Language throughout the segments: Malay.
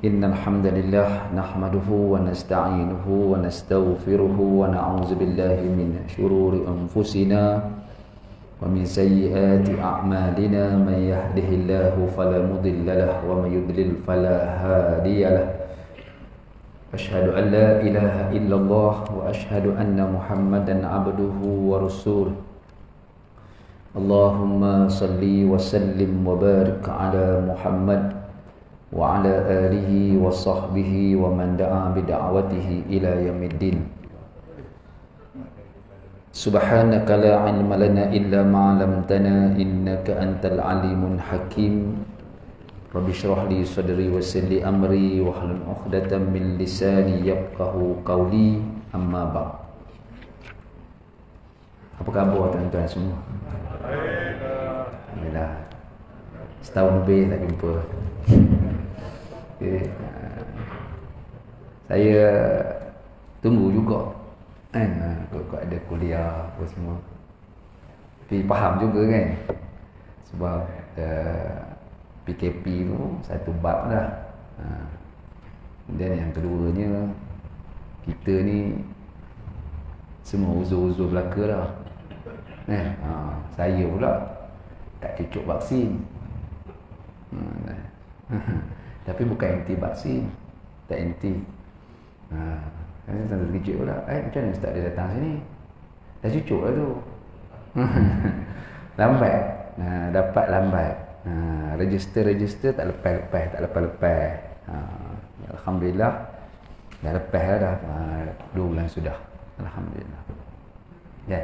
Innal hamdalillah nahmaduhu wa nasta'inuhu wa nastaghfiruhu wa na'udzu billahi min shururi anfusina wa min sayyiati a'malina may yahdihillahu fala mudilla lahu wa may yudlil fala hadiya lahu. Asyhadu an la ilaha illallah wa asyhadu anna Muhammadan abduhu wa rasuluh. Allahumma salli wa sallim wa barik ala Muhammad wa ala alihi wa sahbihi wa man da'a bi da'watihi ila yaumiddin. Subhanaka la ilma lana illa ma 'allamtana innaka antal alimun hakim. Rabbi shrah li sadri wa yassir li amri wa hlul 'uqdatam min lisani yafqahu qawli. Amma ba'd. Apa khabar tuan-tuan semua? Alhamdulillah. Setahun lebih tak jumpa. Okay. Saya tunggu juga kalau ada kuliah apa semua. Tapi faham juga kan, sebab PKP tu satu bab dah. Dan yang keduanya, kita ni semua uzur-uzur belaka dah. Saya pula tak cucuk vaksin. Tapi bukan anti vaksin, tak anti. Saya terkejut pula. Macam mana ustaz dia datang sini? Dah cucuk lah tu. Lambat. Dapat lambat. Register tak lepas. Alhamdulillah dah lepas dah. 2 bulan sudah. Alhamdulillah. Dan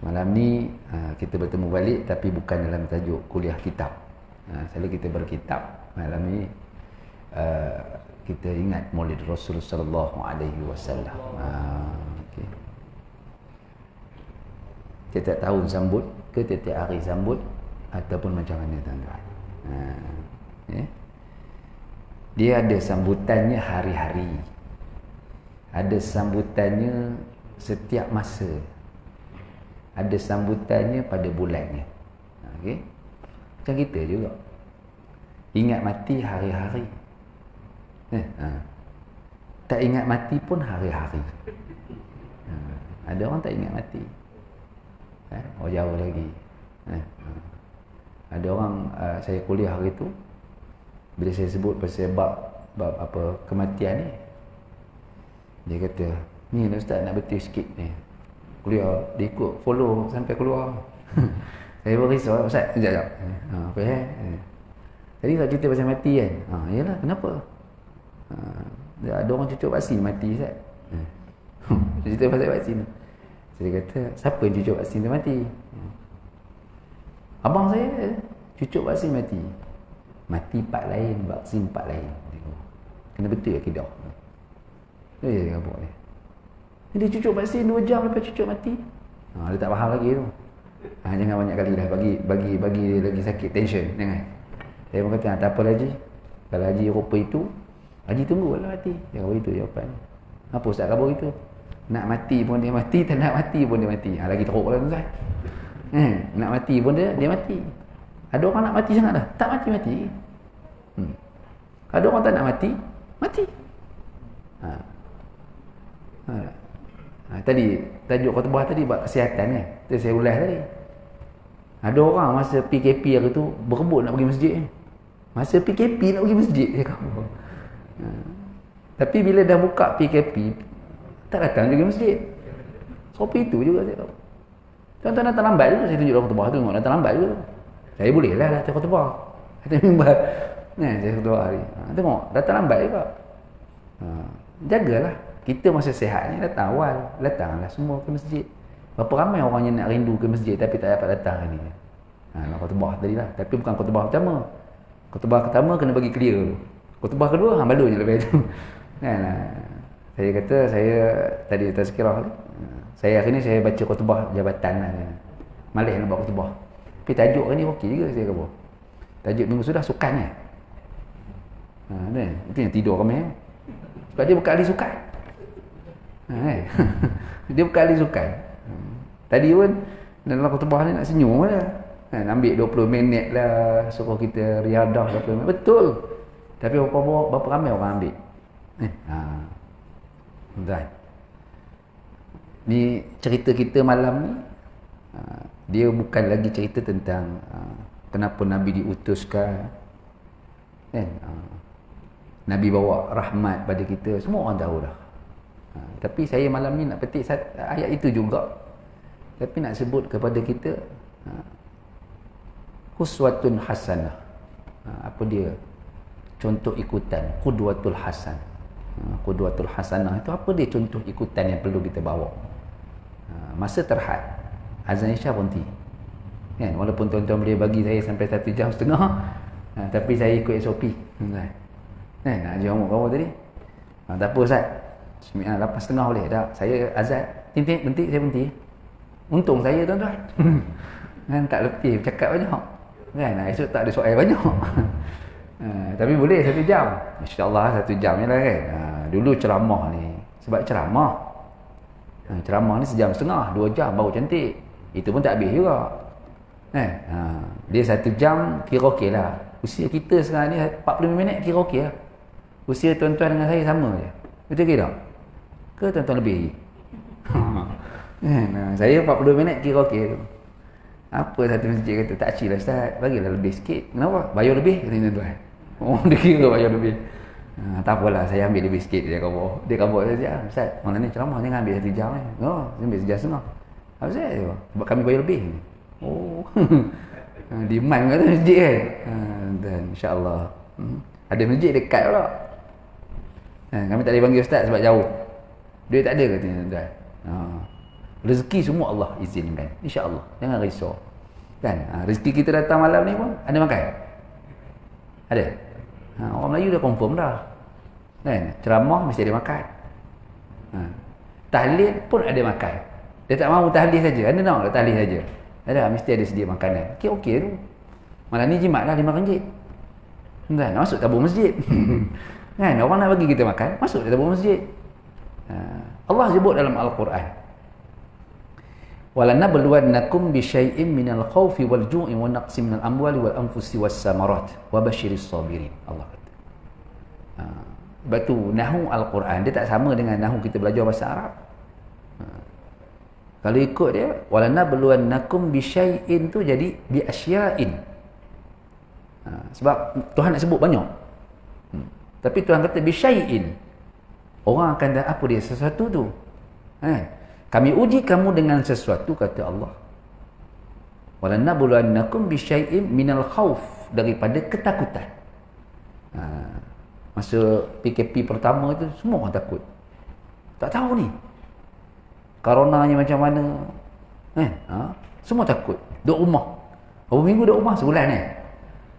semalam ni kita bertemu balik, tapi bukan dalam tajuk kuliah kitab. Selalu kita berkitab. Malam ni kita ingat Maulid Rasul sallallahu alaihi wasallam. Okey. Tiap tahun sambut ke tiap hari sambut ataupun macam mana tuan-tuan? Dia ada sambutannya hari-hari. Ada sambutannya setiap masa. Ada sambutannya pada bulannya. Okey. Macam kita juga. Ingat mati hari-hari. Tak ingat mati pun hari-hari. Ada orang tak ingat mati. Jauh lagi. Ada orang, saya kuliah hari tu, bila saya sebut pasal bab apa kematian ni, dia kata, ni ustaz nak betul sikit ni. Kuliah dia ikut follow sampai keluar. Saya berisau, ustaz sekejap. Apa Tadi tak cerita pasal mati kan? Yalah, kenapa? Ada orang cucuk vaksin mati, Ustaz. Cerita pasal vaksin. Saya kata, siapa yang cucuk vaksin tu mati? Abang saya cucuk vaksin mati. Mati part lain, vaksin part lain. Kena betul akidah. Dia kabur ni. Dia cucuk vaksin 2 jam lepas cucuk mati. Dia tak faham lagi tu. Jangan banyak kali dah bagi lagi sakit tension, jangan. Saya pun kata, tak apa Haji. Kalau Haji rupa itu, Haji tunggu lah mati. Dia kata, itu jawapan. Apa ustaz khabar itu? Nak mati pun dia mati, tak nak mati pun dia mati. Lagi teruk lah tuan. Nak mati pun dia mati. Ada orang nak mati sangat dah, tak mati-mati. Ada orang tak nak mati, mati. Tadi, tajuk khutbah tadi buat kesihatan kan. Itu saya ulas tadi. Ada orang masa PKP hari tu berebut nak pergi masjid. Masa PKP nak pergi masjid dia kata. Tapi bila dah buka PKP tak datang juga masjid. Seperti itu juga saya tahu. Tuan-tuan datang lambat juga, saya tunjuk dalam khutbah tu, datang lambat juga. Saya boleh lah datang khutbah. Kata mimbar. Saya khutbah hari. Tengok, datang lambat juga. Jagalah. Kita masa sihat ni datang awal. Datanglah semua ke masjid. Berapa ramai orang yang nak rindu ke masjid tapi tak dapat datang hari ni. Nak khutbah tadi lah. Tapi bukan khutbah pertama. Khutbah pertama kena bagi clear dulu. Khutbah kedua, balu je lepas tu. Saya kata, saya tadi tazkirah ni. Saya hari ni saya baca khutbah jabatan lah. Malas nak buat khutbah. Tapi tajuk hari ni okey juga saya kata. Tajuk minggu sudah sukan ni. Itu yang tidur kami. Sebab dia bukan ahli sukan. Dia bukan ahli sukan. Tadi pun dalam khutbah ni nak senyum lah. Ambil 20 minit lah, suruh kita riadah 20 minit. Betul. Tapi berapa ramai orang ambil. Tuan. Ni cerita kita malam ni, dia bukan lagi cerita tentang kenapa Nabi diutuskan, kan? Nabi bawa rahmat pada kita, semua orang tahu dah. Tapi saya malam ni nak petik ayat itu juga, tapi nak sebut kepada kita uswatun hasanah. Apa dia? Contoh ikutan, qudwatul hasan. Qudwatul hasanah itu apa dia? Contoh ikutan yang perlu kita bawa. Masa terhad, azan Isya berhenti, kan? Walaupun tuan-tuan boleh bagi saya sampai 1 jam setengah, tapi saya ikut SOP, kan? Nak jawab berapa tadi? Tak apa Ustaz, 8.30 boleh dah. Saya azan tintik berhenti, saya berhenti. Untung saya tuan-tuan. Kan tak letih bercakap banyak, kan? Esok tak ada soal banyak. Tapi boleh 1 jam, InsyaAllah 1 jam je lah, kan? Dulu ceramah ni, sebab ceramah ni 1.5 jam, 2 jam baru cantik. Itu pun tak habis juga, kan? Dia 1 jam kira okey lah. Usia kita sekarang ni 45 minit kira okey lah. Usia tuan-tuan dengan saya sama je. Betul ke tak? Ke tuan-tuan lebih? Saya 40 minit kira okey tu. Apa satu masjid kata, tak cil lah Ustaz, bagilah lebih sikit. Kenapa? Bayar lebih, kata tuan-tuan. Oh, dia kira bayar lebih. Tak apalah, saya ambil lebih sikit. Dia kabur saja. Ustaz, malam ni ceramah jangan ambil 1 jam. Oh, saya ambil 1 jam setengah. Apa Ustaz? Sebab kami bayar lebih. Oh, demand kata masjid, kan? Dan insyaAllah ada masjid dekat pula. Kami tak boleh panggil Ustaz sebab jauh. Duit tak ada katanya tuan-tuan. Rezeki semua Allah izinkan, insya-Allah. Jangan risau, kan? Rezeki kita datang malam ni pun ada makan, ada. Orang Melayu dah confirm dah, kan? Ceramah mesti ada makan. Tahlil pun ada makan. Dia tak mahu tahlil saja, anda nak tahlil saja, ada, mesti ada sedia makanan. Okey tu. Malam ni jimat lah RM5, kan? Masuk tabung masjid. Kan? Orang nak bagi kita makan, masuk tabung masjid. Allah sebut dalam Al-Quran, walanabluwannakum bisyai'in minal khawfi wal ju'i wa naqsim minal amwali wal anfusi was samarat wa basyiris sabirin. Allah kata. Sebab tu nahu Al-Quran dia tak sama dengan nahu kita belajar bahasa Arab. Kalau ikut dia, walanabluwannakum bisyai'in tu jadi bi asya'in. Sebab Tuhan nak sebut banyak. Tapi Tuhan kata bisyai'in. Orang akan dah apa dia sesuatu tu. Kami uji kamu dengan sesuatu, kata Allah. Walanabluwannakum bisyai'in minal khauf, daripada ketakutan. Masa PKP pertama tu semua orang takut. Tak tahu ni coronanya macam mana. Semua takut. Duduk rumah. Berapa minggu duduk rumah? Sebulan ni.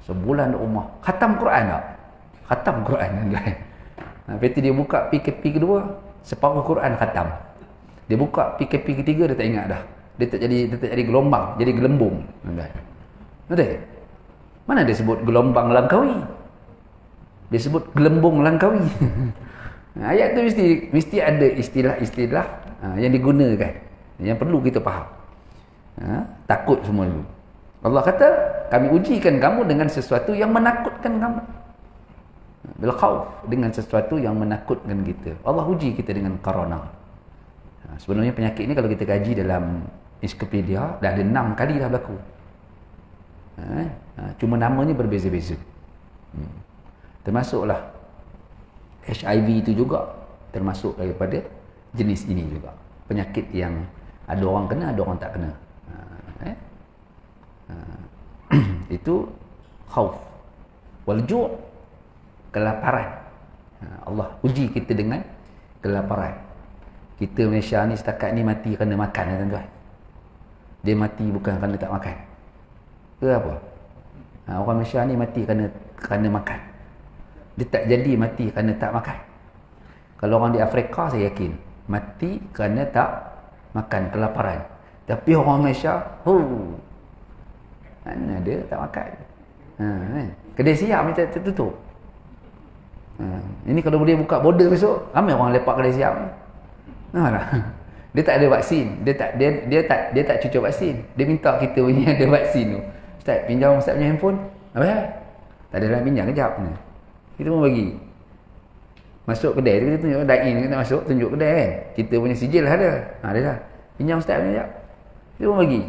Sebulan duduk rumah. Khatam Quran tak? Khatam Quran kan. Lepas tu dia buka PKP kedua, separuh Quran khatam. Dia buka PKP ketiga, dia tak ingat dah. Dia tak jadi gelombang, jadi gelembung. Betul? Mana dia sebut gelombang langkawi? Dia sebut gelembung langkawi. Ayat tu mesti ada istilah-istilah yang digunakan, yang perlu kita faham. Takut semua itu. Allah kata, kami ujikan kamu dengan sesuatu yang menakutkan kamu. Bil khauf, dengan sesuatu yang menakutkan kita. Allah uji kita dengan corona. Sebenarnya penyakit ni kalau kita kaji dalam ensiklopedia, dah ada 6 kali dah berlaku. Cuma namanya berbeza-beza. Termasuklah HIV itu juga termasuk daripada jenis ini juga. Penyakit yang ada orang kena, ada orang tak kena. Itu khauf. Wal ju', kelaparan. Allah uji kita dengan kelaparan. Kita Malaysia ni setakat ni mati kerana makan, tuan-tuan. Dia mati bukan kerana tak makan. Ke apa? Orang Malaysia ni mati kerana makan. Dia tak jadi mati kerana tak makan. Kalau orang di Afrika saya yakin mati kerana tak makan, kelaparan. Tapi orang Malaysia, mana dia tak makan. Kedai siap ni tertutup. Ini kalau boleh buka border besok, ramai orang lepak kedai siap ni. Dia tak ada vaksin, dia tak cucuk vaksin. Dia minta kita punya ada vaksin tu. Ustaz, pinjam Ustaz punya handphone. Apa? Tak ada, pinjam kejap ni. Kita pun bagi. Masuk kedai tu kita tunjuk dine kita masuk tunjuk kedai kan. Kita punya sijil ada. Ada dah. Pinjam ustaz punya jap. Dia pun bagi.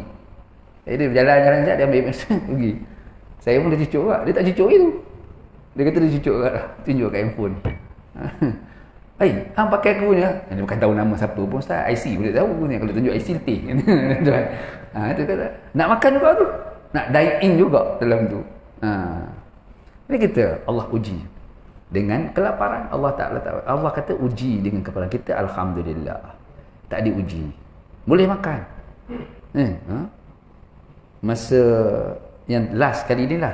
Dia berjalan-jalan sekejap dia ambil pergi. Saya pun dah cucuk juga. Dia tak cucuk itu. Dia kata dia cucuk kat tunjuk kat handphone. Hang pakai aku punya. Dia bukan tahu nama siapa pun ustaz. IC boleh tahu punya. Kalau tunjuk IC letih. Dia kata nak makan juga tu. Nak dine in juga dalam tu. Jadi kita Allah uji dengan kelaparan. Allah kata uji dengan kelaparan kita, alhamdulillah. Tak diuji. Boleh makan. Masa yang last kali ni lah,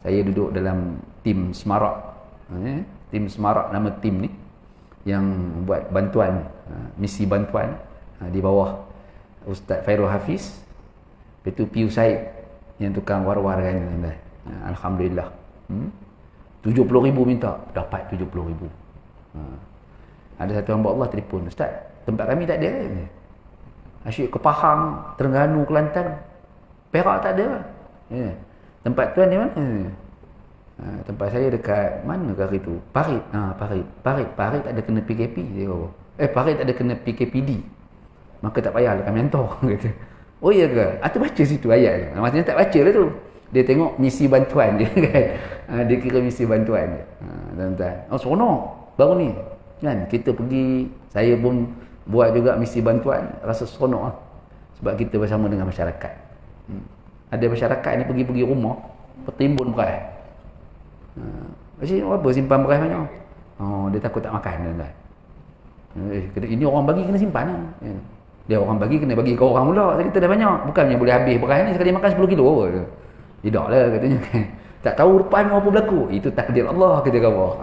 saya duduk dalam tim Semarak. Tim Semarak nama tim ni yang buat bantuan, misi bantuan di bawah Ustaz Fairul Hafiz. Itu Piu Said yang tukang war-war kan. Alhamdulillah. 70,000 minta, dapat 70,000. Ada satu hamba Allah telefon, ustaz, tempat kami tak ada. Asyik ke Pahang, Terengganu, Kelantan, Perak tak ada. Tempat tuan di mana? Tempat saya dekat mana kali tu? Parit. Parit tak ada kena PKP dia kata. Parit tak ada kena PKPD. Maka tak payahlah kami hantar kata. Oh iya ke? Tu baca situ ayat. Maksudnya tak baca lah tu. Dia tengok misi bantuan je kan. Dia kira misi bantuan je. Tuan-tuan. Oh seronok baru ni. Kan kita pergi, saya pun buat juga misi bantuan, rasa seronok lah. Sebab kita bersama dengan masyarakat. Ada masyarakat ni pergi-pergi rumah, pertimbun beras. Macam apa simpan beras banyak? Oh, dia takut tak makan tuan-tuan. Ini orang bagi kena simpan lah. Dia orang bagi kena bagi ke orang pula. Kita dah banyak. Bukannya boleh habis beras ni sekali makan 10 kilo apa. Tidak lah katanya kan. Tak tahu depan apa berlaku. Itu takdir Allah kata kau.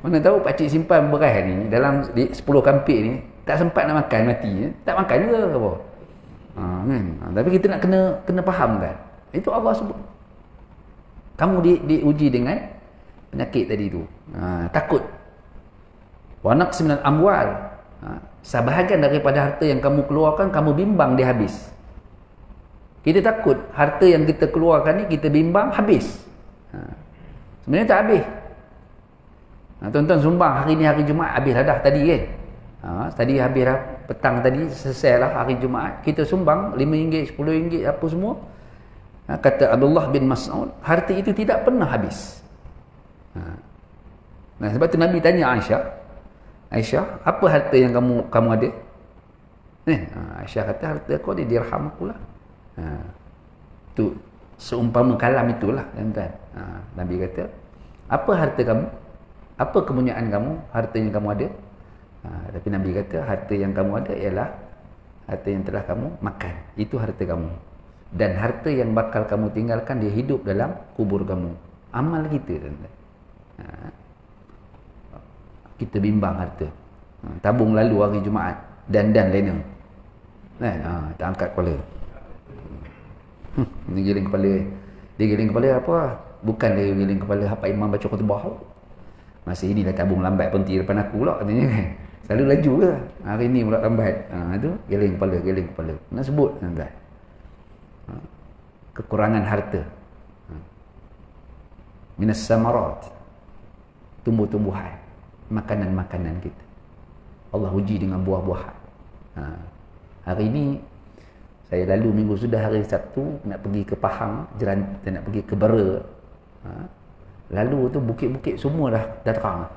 Mana tahu pakcik simpan beras ni dalam 10 kampik ni tak sempat nak makan mati. Tak makan juga kau. Kan. Tapi kita nak kena faham kan. Itu Allah sebut. Kamu diuji dengan penyakit tadi tu. Takut. Wa naqsim minal amwal. Sebahagian daripada harta yang kamu keluarkan kamu bimbang dia habis. Kita takut harta yang kita keluarkan ni kita bimbang habis. Sebenarnya tak habis. Tuan-tuan sumbang hari ni hari Jumaat habis dah tadi kan. Tadi habis dah petang tadi selesai lah hari Jumaat. Kita sumbang RM5, RM10 apa semua. Kata Abdullah bin Mas'ud, harta itu tidak pernah habis. Nah sebab tu Nabi tanya Aisyah, apa harta yang kamu ada? Aisyah kata harta aku ada dirham aku lah. Tu seumpama kalam itulah tuan-tuan. Nabi kata, apa harta kamu? Apa kepunyaan kamu? Harta yang kamu ada? Tapi Nabi kata harta yang kamu ada ialah harta yang telah kamu makan. Itu harta kamu. Dan harta yang bakal kamu tinggalkan dia hidup dalam kubur kamu. Amal kita tuan-tuan. Kita bimbang harta. Tabung lalu hari Jumaat dan lainnya. Tak angkat kepala. Ni giling kepala. Dia giling kepala apa? Bukan dia giling kepala hafal imam baca khutbah. Masa ini dah tabung lambat berhenti depan aku pula katanya kan. Selalu laju ke? Hari ni pula lambat. Tu giling kepala. Nak sebut tuan-tuan. Kekurangan harta. Minas samarat. Tumbuh-tumbuhan. Makanan-makanan kita. Allah uji dengan buah-buahan. Hari ini saya lalu minggu sudah hari Sabtu nak pergi ke Pahang, nak pergi ke Bera. Lalu tu bukit-bukit semua dah terang.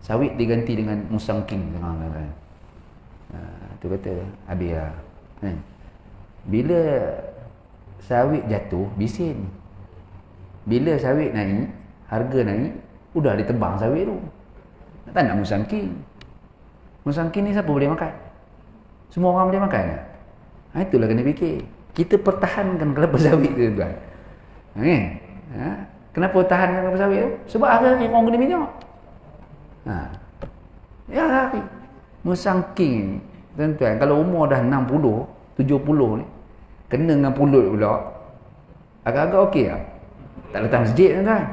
Sawit diganti dengan musang king. Tu kata habis lah. Bila sawit jatuh, bisin. Bila sawit naik, harga naik, udah ditebang sawit tu. Tak nak musang king. Musang king ni siapa boleh makan? Semua orang boleh makan. Itulah kena fikir. Kita pertahankan kelapa sawit tu tuan. Kenapa tahankan kelapa sawit tu? Sebab hari-hari orang kena minyak. Ya hari. Musang king tuan-tuan, kalau umur dah 60, 70 ni, kena dengan pulut pula, agak-agak okey tak? Tak letak masjid tuan-tuan.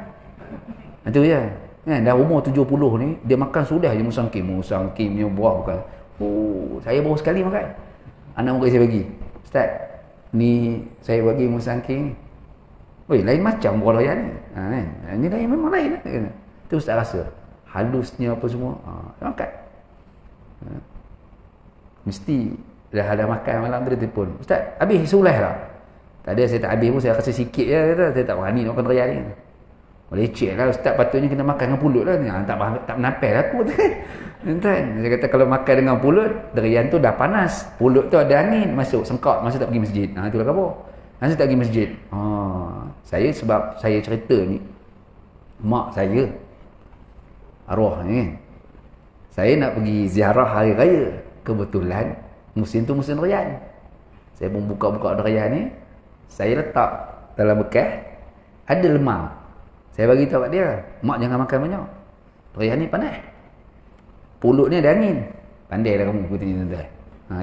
Itu je. Dah umur 70 ni, dia makan sudah je musang king. Musang king punya buah bukan. Saya baru sekali makan. Anak murid saya bagi, Ustaz, ni saya bagi musang king. Oi, lain macam orang royan ni. Kan? Ini lain memang lain. Tu ustaz rasa. Halusnya apa semua. Makan. Mesti dah ada makan malam tu dia telefon. Ustaz, habis sulai tak? Tak ada, saya tak habis pun, saya rasa sikit je. Saya tak berani nak makan royan ni. Leceh lah ustaz, patutnya kena makan dengan pulut lah ni. Tak menapis lah aku tu. Kan? Saya kata kalau makan dengan pulut, derian tu dah panas. Pulut tu ada angin, masuk sengkak, masa tak pergi masjid. Itulah khabar. Masa tak pergi masjid. Saya sebab saya cerita ni, mak saya arwah ni kan, saya nak pergi ziarah hari raya. Kebetulan musim tu musim derian. Saya pun buka-buka derian ni, saya letak dalam bekas, ada lemang. Saya bagi tahu kat dia, mak jangan makan banyak. Derian ni panas. Pulut ni ada angin. Pandai lah kamu, katanya tuan-tuan.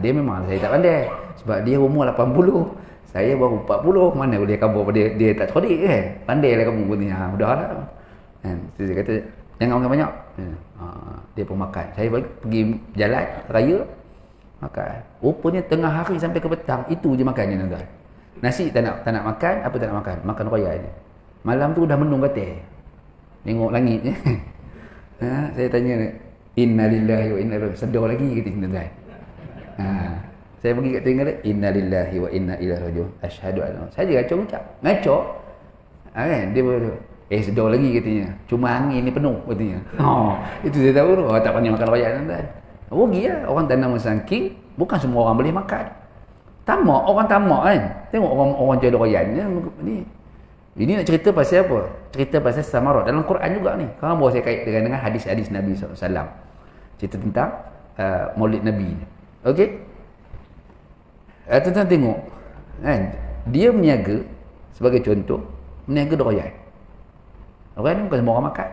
Dia memang saya tak pandai. Sebab dia umur 80. Saya baru 40. Mana boleh khabar dia tak cerdik kan. Pandai lah kamu, katanya. Mudahlah. Kan? Saya kata, jangan makan banyak. Dia pun makan. Saya pergi jalan raya, makan. Rupanya tengah hari sampai ke petang, itu je makannya tuan-tuan. Nasi tak nak makan, apa tak nak makan? Makan royan je. Malam tu dah menung katil. Tengok langit je. Saya tanya, innalillahi wa inna ilaihi, sedar lagi kata tuan-tuan. Saya pergi kat tinggal dia, innalillahi wa inna ilaihi rajiun, asyhadu an. Saya ngaco ucap. Ngaco. Kan dia sedar lagi katanya. Cuma angin ni penuh katanya. Itu saya tahu tu. Tak pandai makan royan tuan-tuan. Rugi lah. Orang tanam sangking, bukan semua orang boleh makan. Tamak, orang tamak kan. Tengok orang jual royan ni. Ini nak cerita pasal apa? Cerita pasal samarat dalam Quran juga ni. Sekarang baru saya kaitkan dengan hadis-hadis Nabi SAW. Cerita tentang Maulid Nabi ni. Okey? Tuan-tuan tengok kan, dia meniaga, sebagai contoh, meniaga durian. Durian ni bukan semua orang makan.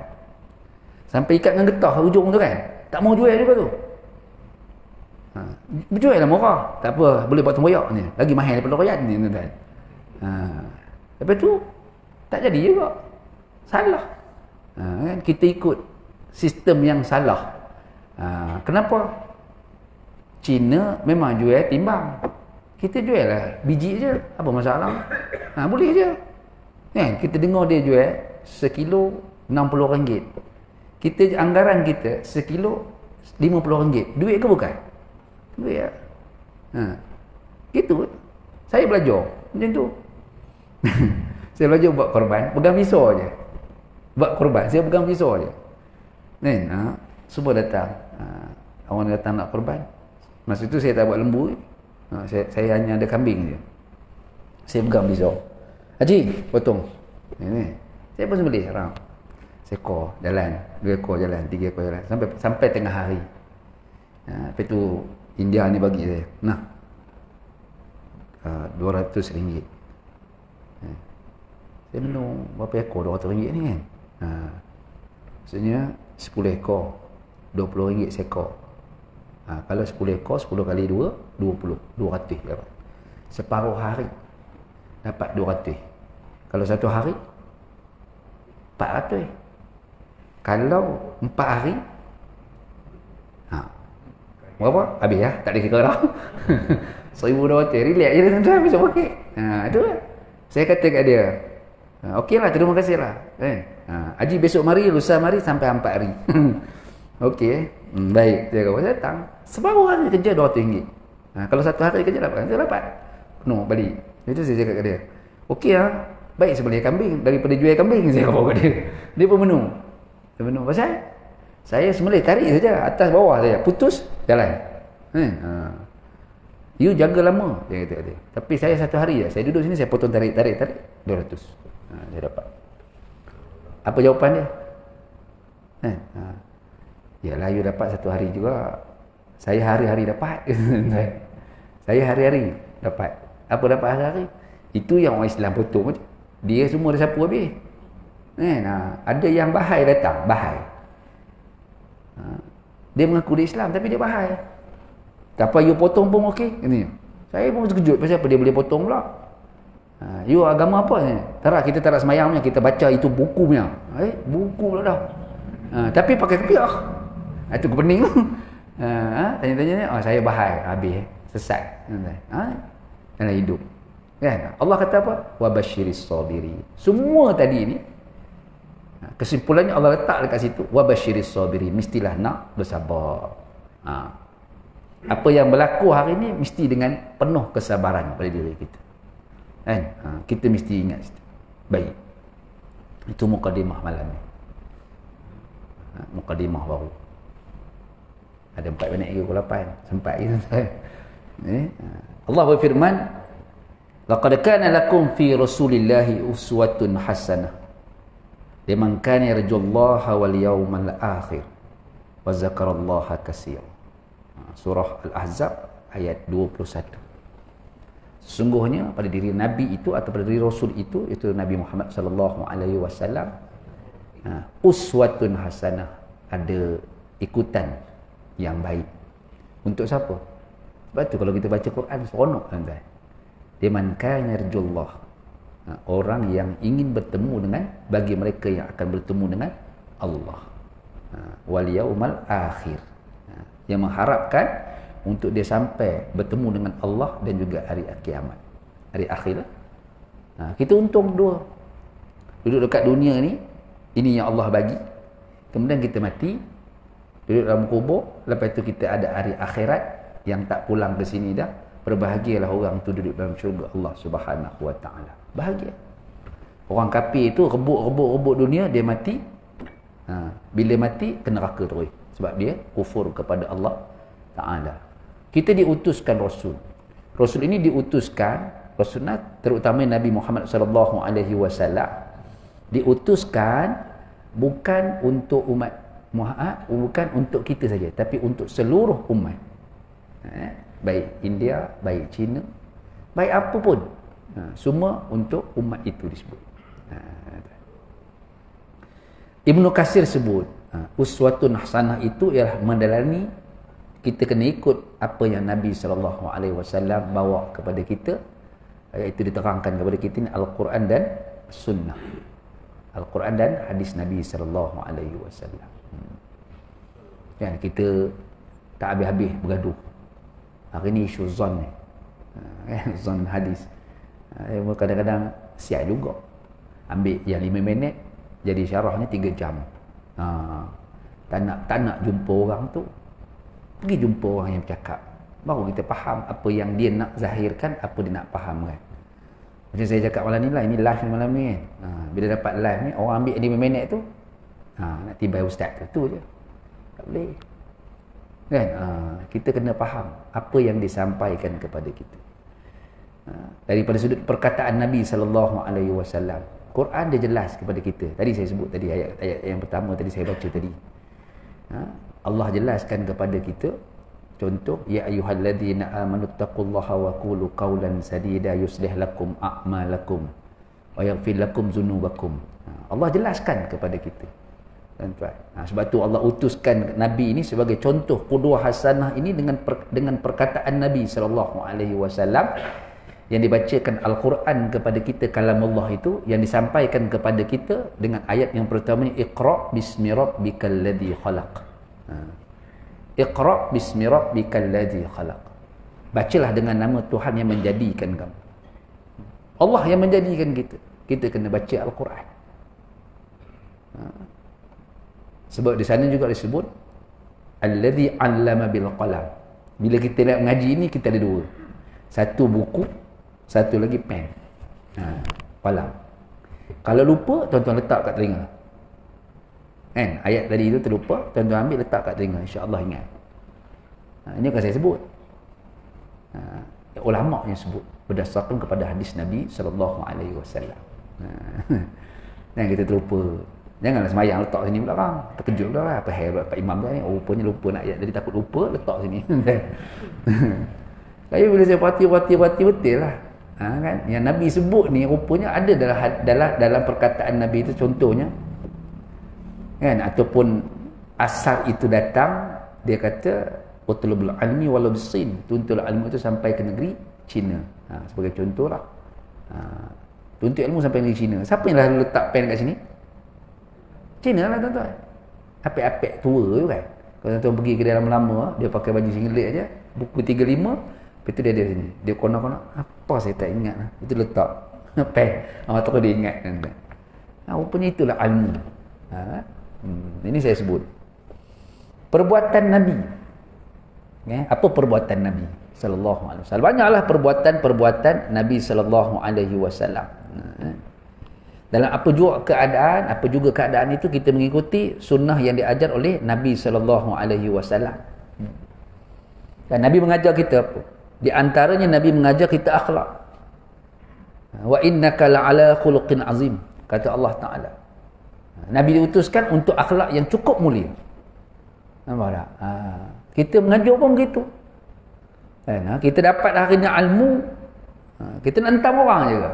Sampai ikat dengan getah hujung tu kan, tak mau jual juga tu. Berjual lah murah, tak apa, boleh buat tempoyak ni, lagi mahal daripada durian ni tuan-tuan. Lepas tu tak jadi juga, salah. Kan? Kita ikut sistem yang salah. Kenapa? Cina memang jual timbang, kita jual lah biji je, apa masalah? Boleh je kan? Kita dengar dia jual sekilo RM60, kita anggaran kita sekilo RM50. Duit ke bukan? Duit lah. Gitu. Saya belajar macam tu. Saya belajar buat korban, pegang pisau je. Buat korban, saya pegang pisau je. Kan? Semua datang. Orang datang nak korban. Masa tu saya tak buat lembu. Saya hanya ada kambing je. Saya pegang pisau. Haji, potong. Ni. Saya pun sembelih haram. Seekor jalan, 2 ekor jalan, 3 ekor jalan. Sampai tengah hari. Lepas tu India ni bagi saya. Nah. RM200. Saya minum berapa ekor RM200 ni kan. Maksudnya 10 ekor RM20 seekor. Kalau 10 ekor 10 kali 2 20, 200 dapat. Separuh hari dapat 200. Kalau satu hari 400. Kalau 4 hari berapa? Habis lah, tak ada kira dah. 1,200. Relax je tuan-tuan, bisa pakai. Itu lah. Saya kata kat dia, okey lah, terima kasih lah. Haji besok mari, lusa mari sampai 4 hari. Okey. Baik, saya kata datang. Separuh hari kerja RM200. Kalau satu hari kerja dapat, saya dapat penuh balik. Itu saya cakap kat dia. Okey lah, baik sembelih kambing daripada jual kambing, saya kata kat dia. Dia pun menung. Dia menung. Pasal saya sembelih tarik saja, atas bawah saja, putus jalan. You jaga lama, dia kata dia. Tapi saya satu hari je, saya duduk sini, saya potong tarik 200. Saya dapat. Apa jawapan dia? Yalah, you dapat satu hari juga. Saya hari-hari dapat. Saya hari-hari dapat. Apa dapat hari-hari? Itu yang orang Islam potong je. Dia semua dah sapu habis. Ada yang bahai datang, bahai. Dia mengaku dia Islam tapi dia bahai. Tak apa, you potong pun okey. Saya pun terkejut pasal apa dia boleh potong pula. You agama apa ni? Kita tak nak semayang punya, kita baca itu buku punya. Buku pula dah. Tapi pakai kepiah. Itu kepening tu. Tanya-tanya ni, saya bahai, habis sesat dalam hidup. Kan? Allah kata apa? Wa basyiris sabirin. Semua tadi ni kesimpulannya Allah letak dekat situ, wa basyiris sabirin, mestilah nak bersabar. Apa yang berlaku hari ni mesti dengan penuh kesabaran pada diri kita. Kan? Kita mesti ingat situ. Baik. Itu mukadimah malam ni. Mukadimah baru. Ada 4 minit lagi pukul 8. Sempat lagi tuan-tuan. Allah berfirman, laqad kana lakum fi rasulillahi uswatun hasanah liman kana yarjullaha wal yawmal akhir wa zakarallaha katsira. Surah Al-Ahzab ayat 21. Sesungguhnya pada diri Nabi itu atau pada diri Rasul itu Nabi Muhammad sallallahu alaihi wasallam, uswatun hasanah, ada ikutan yang baik. Untuk siapa? Sebab tu kalau kita baca Quran seronok tuan-tuan. Liman kana yarjullah, orang yang ingin bertemu dengan, bagi mereka yang akan bertemu dengan Allah, wal yaumal akhir, yang mengharapkan untuk dia sampai bertemu dengan Allah dan juga hari kiamat, hari akhir. Kita untung dua. Duduk dekat dunia ni, ini yang Allah bagi, kemudian kita mati, duduk dalam kubur, lepas tu kita ada hari akhirat yang tak pulang ke sini dah. Berbahagialah orang tu duduk dalam syurga Allah Subhanahu wa taala. Bahagia. Orang kafir itu rebut dunia, dia mati. Bila mati ke neraka terus sebab dia kufur kepada Allah taala. Kita diutuskan rasul. Rasul ini diutuskan, rasulnya terutama Nabi Muhammad sallallahu alaihi wasallam diutuskan bukan untuk umat Muhammad, bukan untuk kita saja, tapi untuk seluruh umat. Baik India, baik Cina, baik apa pun, semua untuk umat itu disebut. Ibnu Katsir sebut uswatun hasanah itu ialah mendalami kita kena ikut apa yang Nabi sallallahu alaihi wasallam bawa kepada kita, iaitu diterangkan kepada kita ni Al-Quran dan Sunnah. Al-Quran dan hadis Nabi sallallahu alaihi wasallam. Kan kita tak habis-habis bergaduh. Hari ni isu zon ni. Zon hadis. Kadang-kadang siap juga. Ambil yang 5 minit, jadi syarahnya 3 jam. Tak nak jumpa orang tu. Pergi jumpa orang yang bercakap. Baru kita faham apa yang dia nak zahirkan, apa dia nak fahamkan. Macam saya cakap malam ni lah, ini live ni malam ni kan. Bila dapat live ni, orang ambil 5 minit tu, nak tibai ustaz tu je. Tak boleh. Kan? Kita kena faham apa yang disampaikan kepada kita. Daripada sudut perkataan Nabi sallallahu alaihi wasallam, Quran dia jelas kepada kita. Tadi saya sebut tadi ayat yang pertama tadi saya baca tadi. Allah jelaskan kepada kita, contoh, ya ayyuhalladzina amanu taqullaha wa qulu qawlan sadida yuslih lakum a'malakum wa yaghfir lakum dzunubakum. Allah jelaskan kepada kita. Tuan-tuan. Sebab tu Allah utuskan Nabi ini sebagai contoh qudwah hasanah ini dengan perkataan Nabi sallallahu alaihi wasallam yang dibacakan Al-Quran kepada kita, kalam Allah itu yang disampaikan kepada kita dengan ayat yang pertama ni, Iqra bismi rabbikal ladzi khalaq. Iqra bismi rabbikal ladzi khalaq. Bacalah dengan nama Tuhan yang menjadikan kamu. Allah yang menjadikan kita. Kita kena baca Al-Quran. Sebab di sana juga disebut alladzi 'allama bil qalam. Bila kita nak mengaji ni, kita ada 2. Satu buku, satu lagi pen. Qalam. Kalau lupa, tuan-tuan letak kat telinga. Kan? Ayat tadi itu terlupa, tuan-tuan ambil letak kat telinga, insya-Allah ingat. Ini akan saya sebut. Ulama yang sebut berdasarkan kepada hadis Nabi sallallahu alaihi wasallam. Jangan kita terlupa. Janganlah semayang letak sini pula kan. Terkejut pula lah. Apa hebat Pak Imam ni. Rupanya lupa nak ayat. Jadi takut lupa, letak sini. Tapi bila saya perhati betul lah. Kan? Yang Nabi sebut ni rupanya ada dalam perkataan Nabi itu, contohnya. Kan? Ataupun asar itu datang, dia kata, utlubul almi walau bisin. Tuntut ilmu itu sampai ke negeri Cina. Sebagai contoh lah. Tuntut ilmu sampai negeri Cina. Siapa yang lalu letak pen kat sini? Cina lah tuan-tuan. Apek-apek tua tu kan. Kalau tuan-tuan pergi ke dalam lama, dia pakai baju singlet aja, buku 35, Lepas tu dia ada sini. Dia konak-konak. Apa saya tak ingat lah. Itu letak. Pen. Terus dia ingat. Rupanya itulah ilmu. Ini saya sebut. Perbuatan Nabi. Apa perbuatan Nabi sallallahu alaihi wasallam? Banyaklah perbuatan Nabi sallallahu alaihi wasallam. Dalam apa juga keadaan itu kita mengikuti sunnah yang diajar oleh Nabi sallallahu alaihi wasallam. Dan Nabi mengajar kita apa? Di antaranya Nabi mengajar kita akhlak. Wa innaka la'ala khuluqin azim, kata Allah Taala. Nabi diutuskan untuk akhlak yang cukup mulia. Nampak tak? Kita mengajar pun begitu. Kita dapat hari ni ilmu, kita nak hentam orang je ke?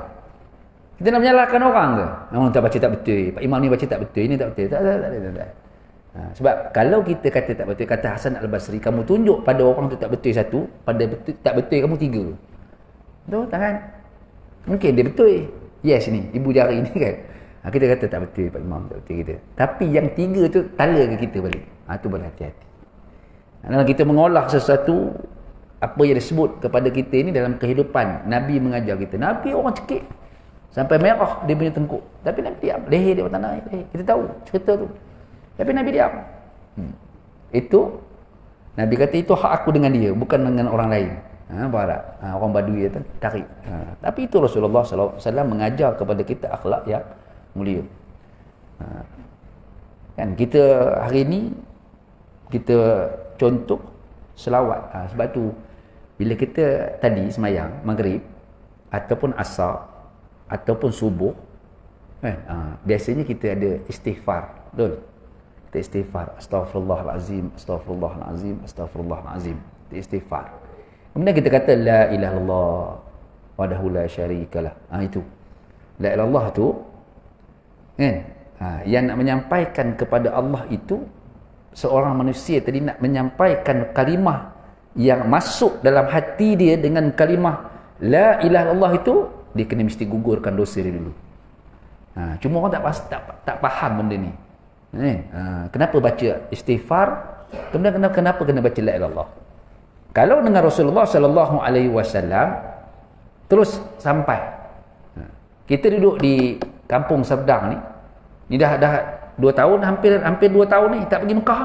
Kita nak menyalahkan orang ke? Orang tak baca tak betul. Pak Imam ni baca tak betul, ini tak betul. Tak. Sebab kalau kita kata tak betul, kata Hasan Al-Basri, kamu tunjuk pada orang tu tak betul satu, pada betul, tak betul kamu tiga. Betul tak kan? Mungkin dia betul. Yes ni, ibu jari ni kan. Kita kata tak betul Pak Imam, tak betul kita. Tapi yang tiga tu tala ke kita balik. Tu berhati-hati. Dalam kita mengolah sesuatu, apa yang disebut kepada kita ini dalam kehidupan, Nabi mengajar kita. Nabi orang cekik. Sampai merah dia punya tengkuk. Tapi Nabi diam. Leher dia tanah leher. Kita tahu cerita tu. Tapi Nabi diam. Itu Nabi kata itu hak aku dengan dia, bukan dengan orang lain. Orang Badui itu tarik. Tapi itu Rasulullah SAW mengajar kepada kita akhlak yang mulia. Kan kita hari ini kita contoh selawat. Sebab tu bila kita tadi semayang maghrib ataupun asar ataupun subuh kan, biasanya kita ada istighfar, betul? Kita istighfar, astaghfirullahalazim, astaghfirullahalazim, astaghfirullahalazim. Kita istighfar. Kemudian kita kata la ilaha illallah wahdahu la syarikalah. Itu la ilaha illallah tu kan, yang nak menyampaikan kepada Allah itu, seorang manusia tadi nak menyampaikan kalimah yang masuk dalam hati dia dengan kalimah la ilaha illallah itu, dia kena mesti gugurkan dosa dia dulu. Cuma orang tak faham benda ni. Kenapa baca istighfar? Kemudian kenapa kena baca la ilaha illallah? Kalau dengan Rasulullah sallallahu alaihi wasallam terus sampai. Kita duduk di kampung Sabdang ni dah 2 tahun, hampir 2 tahun ni tak pergi Mekah.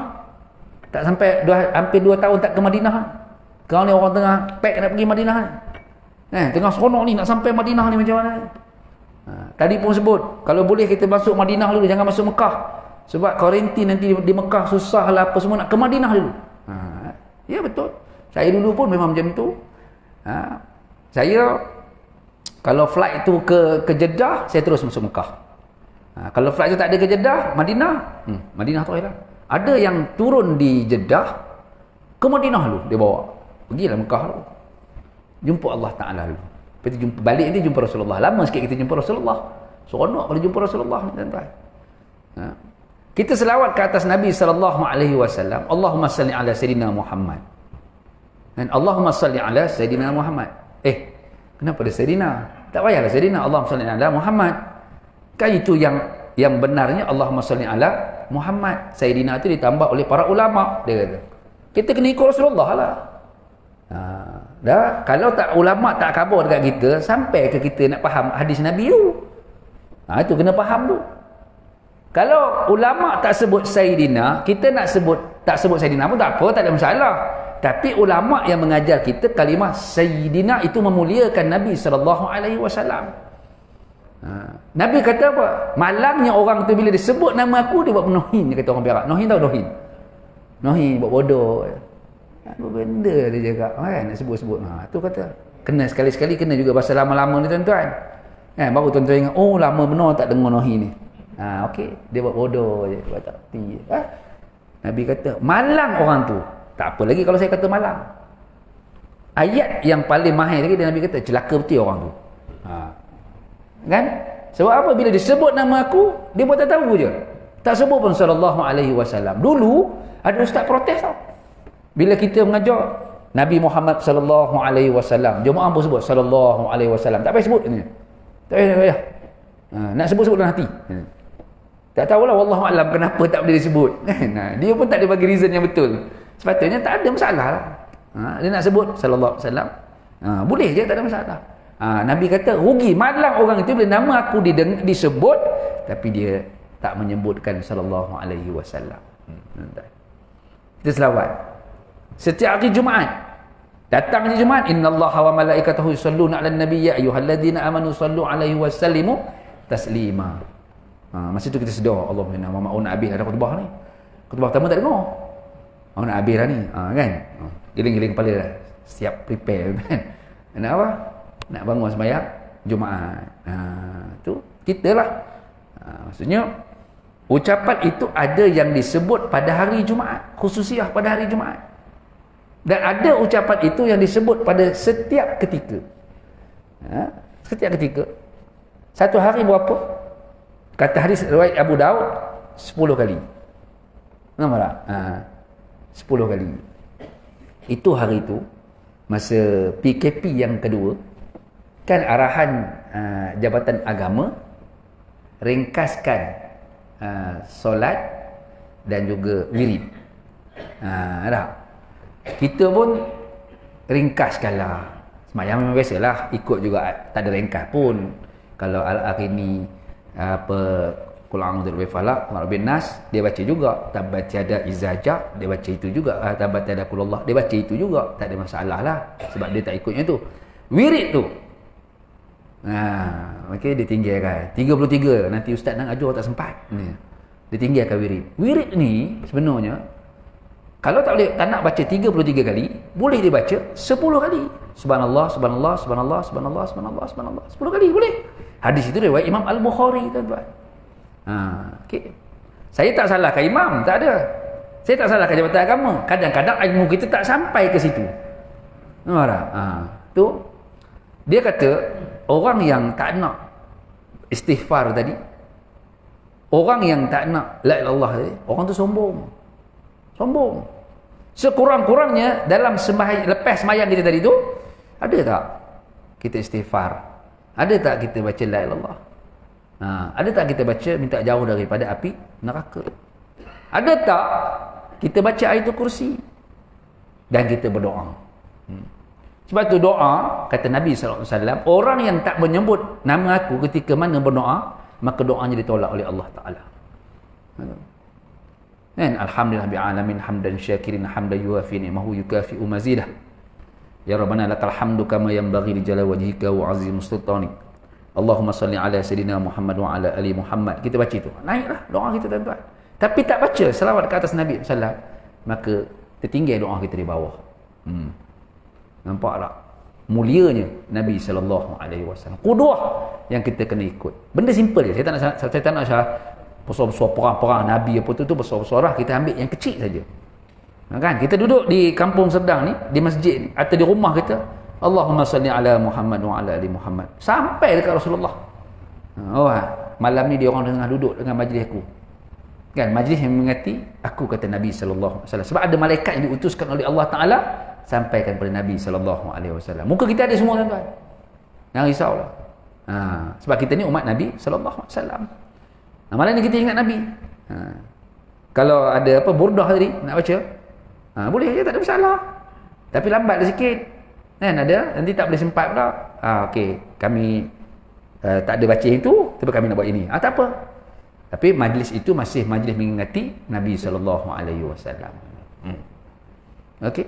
Tak sampai hampir 2 tahun tak ke Madinah. Kau ni orang tengah pack nak pergi Madinah ni. Tengah seronok ni nak sampai Madinah ni macam mana? Tadi pun sebut, kalau boleh kita masuk Madinah dulu, jangan masuk Mekah. Sebab kuarantin nanti di Mekah susah lah apa semua, nak ke Madinah dulu. Ya betul. Saya dulu pun memang macam tu. Saya kalau flight tu ke Jeddah, saya terus masuk Mekah. Kalau flight tu tak ada ke Jeddah, Madinah, Madinah tu lah. Ada yang turun di Jeddah ke Madinah dulu, dia bawa. Pergilah Mekah dulu. Jumpa Allah Ta'ala dulu. Lepas tu balik nanti jumpa Rasulullah. Lama sikit kita jumpa Rasulullah. Seronok kalau jumpa Rasulullah ni tuan-tuan. Kita selawat ke atas Nabi sallallahu alaihi wasallam. Allahumma salli ala Sayyidina Muhammad. Dan Allahumma salli ala Sayyidina Muhammad. Kenapa ada Sayyidina? Tak payahlah Sayyidina. Allahumma salli ala Muhammad. Kan itu yang benarnya Allahumma salli ala Muhammad. Sayyidina itu ditambah oleh para ulama, dia kata. Kita kena ikut Rasulullah lah. Dah, kalau tak ulama tak khabar dekat kita, sampai ke kita nak faham hadis Nabi tu. Itu kena faham tu. Kalau ulama tak sebut Sayyidina, kita tak sebut Sayyidina pun tak apa, tak ada masalah. Tapi ulama yang mengajar kita kalimah Sayyidina itu memuliakan Nabi sallallahu alaihi wasallam. Nabi kata apa? Malangnya orang tu bila disebut nama aku, dia buat nohin, dia kata orang Perak. Nohin tahu nohin? Nohin buat bodoh. Apa benda dia cakap kan, nak sebut-sebut. Tu kata kena sekali-sekali, kena juga bahasa lama-lama ni tuan-tuan. Baru tuan-tuan ingat, oh lama benar tak dengar nohin ni. Okey, dia buat bodoh je, buat tak reti. Nabi kata malang orang tu. Tak apa lagi kalau saya kata malang. Ayat yang paling mahal lagi, Nabi kata celaka betul orang tu. Kan? Sebab apa? Bila disebut nama aku, dia buat tak tahu je. Tak sebut pun sallallahu alaihi wasallam. Dulu ada ustaz protes tau. Bila kita mengajar Nabi Muhammad sallallahu alaihi wasallam, jemaah pun sebut sallallahu alaihi wasallam. Tak payah sebut ni. Tak payah. Nak sebut-sebut dalam hati. Tak tahulah wallahu alam kenapa tak boleh disebut. Dia pun tak ada bagi reason yang betul. Sepatutnya tak ada masalah lah. Dia nak sebut sallallahu alaihi wasallam. Boleh je, tak ada masalah. Nabi kata rugi malang orang itu bila nama aku disebut tapi dia tak menyebutkan sallallahu alaihi wasallam. Kita selawat setiap hari Jumaat. Datang hari Jumaat, innallaha wa malaikatahu yusalluna 'alan nabiy ya ayyuhalladzina amanu sallu 'alaihi wa sallimu taslima. Masa tu kita sedar, Allahumma inna ma nak habis ada khutbah ni. Khutbah pertama tak dengar. Nak habis dah ni, kan? Giling-giling kepala dah. Siap prepare kan. Nak apa? Nak bangun sembahyang Jumaat. Tu kita lah. Maksudnya ucapan itu ada yang disebut pada hari Jumaat, khususiah pada hari Jumaat. Dan ada ucapan itu yang disebut pada setiap ketika. Setiap ketika. Satu hari berapa? Kata hadis riwayat Abu Daud 10 kali. Nampak tak? 10 kali. Itu hari itu masa PKP yang kedua, kan arahan Jabatan Agama ringkaskan solat dan juga wirid. Tak? Kita pun ringkaskanlah. Semayang memang biasalah, ikut juga, tak ada ringkas pun. Kalau hari ni Qul a'udzu birabbil falaq, Qul a'udzu nas, dia baca juga. Tabat yada izaja, dia baca itu juga. Tabat yada qulullah, dia baca itu juga. Tak ada masalah lah, sebab dia tak ikutnya tu. Wirid tu, okey, dia tinggalkan 33. Nanti ustaz nak ajar tak sempat ni. Dia tinggalkan wirid. Wirid ni sebenarnya kalau tak nak baca 33 kali, boleh dia baca 10 kali. Subhanallah, subhanallah, subhanallah, subhanallah, subhanallah, subhanallah. 10 kali boleh. Hadis itu riwayat Imam Al-Bukhari, tuan-tuan. Okay. Saya tak salahkan imam, tak ada. Saya tak salahkan Jabatan Agama. Kadang-kadang ilmu kita tak sampai ke situ. Nampak tak? Tu dia kata orang yang tak nak istighfar tadi, orang yang tak nak la ilaha illallah tadi, orang tu sombong. Sombong. Sekurang-kurangnya dalam lepas sembahyang kita tadi tu, ada tak kita istighfar? Ada tak kita baca la ilaha illallah? Ada tak kita baca minta jauh daripada api neraka? Ada tak kita baca ayatul kursi dan kita berdoa? Sebab tu doa, kata Nabi SAW, orang yang tak menyebut nama aku ketika mana berdoa, maka doanya ditolak oleh Allah Ta'ala. Kan? Alhamdulillah bi'alamin hamdan syakirin hamdan yuafi ni'mahu yukafi'u mazidah. Ya Rabbana lakal hamdu kama yanbaghi li jalali wajhika wa 'azimi sultanik. Allahumma salli ala sayyidina Muhammad wa ala ali Muhammad. Kita baca itu. Naiklah doa kita, tuan-tuan. Tapi tak baca selawat ke atas Nabi SAW, maka tertinggal doa kita di bawah. Nampak tak? Mulianya Nabi SAW. Qudwah yang kita kena ikut. Benda simple je. Saya tak nak besar-besar perang-perang Nabi apa tu besar-besar lah. Kita ambil yang kecil saja. Kan? Kita duduk di kampung Serdang ni, di masjid ni, atau di rumah kita, Allahumma salli ala Muhammad wa ala ali Muhammad. Sampai dekat Rasulullah. Malam ni dia orang tengah duduk dengan majlis aku. Kan, majlis yang mengingati aku, kata Nabi sallallahu alaihi wasallam. Sebab ada malaikat yang diutuskan oleh Allah Taala sampaikan kepada Nabi sallallahu alaihi wasallam. Muka kita ada semua, tuan-tuan. Jangan risaulah. Sebab kita ni umat Nabi sallallahu alaihi wasallam. Malam ni kita ingat Nabi. Kalau ada apa burdah tadi nak baca, boleh je, tak ada masalah. Tapi lambat sikit. Kan ada, nanti tak boleh sempat pula. Okey, kami tak ada baca itu, tapi kami nak buat ini. Tak apa. Tapi majlis itu masih majlis mengingati Nabi sallallahu alaihi wasallam. Okey.